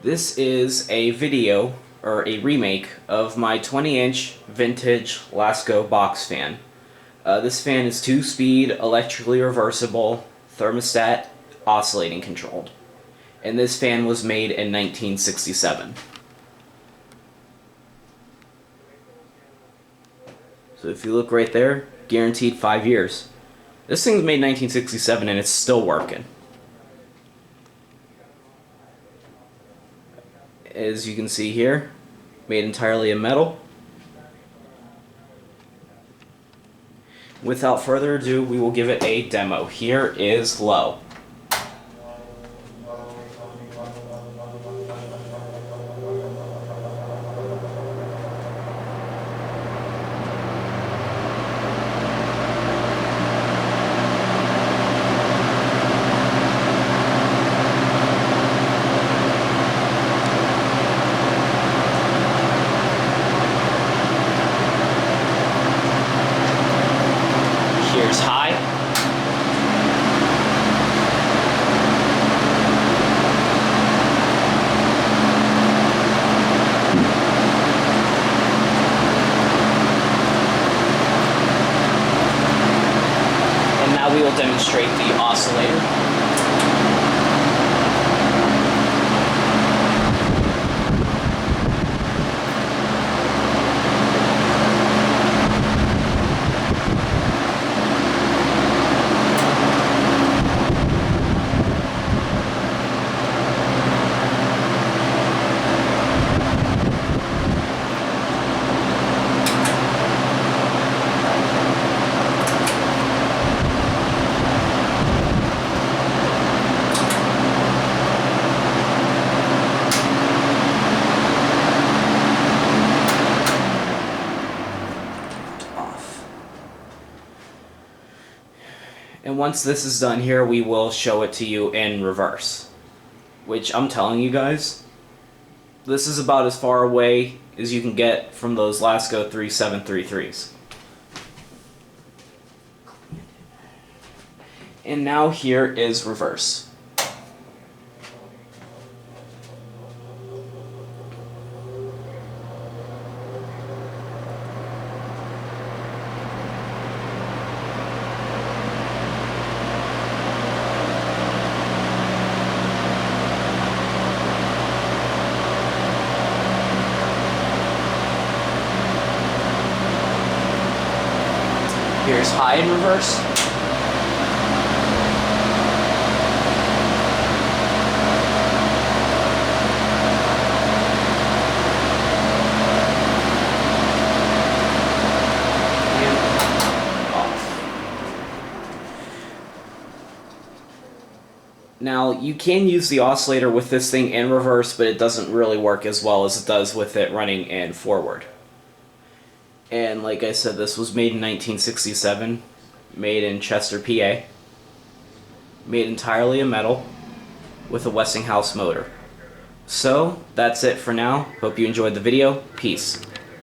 This is a video, or a remake, of my 20-inch vintage Lasko Box Fan. This fan is 2-speed, electrically reversible, thermostat, oscillating controlled. And this fan was made in 1967. So if you look right there, guaranteed 5 years. This thing was made in 1967 and it's still working. As you can see here, made entirely of metal. Without further ado, we will give it a demo. Here is low. Here's high. And now we will demonstrate the oscillator. And once this is done here, we will show it to you in reverse. Which, I'm telling you guys, this is about as far away as you can get from those Lasko 3733s. And now here is reverse. Here's high in reverse. And off. Now, you can use the oscillator with this thing in reverse, but it doesn't really work as well as it does with it running in forward. And like I said, this was made in 1967, made in Chester, PA, made entirely of metal, with a Westinghouse motor. So, that's it for now. Hope you enjoyed the video. Peace.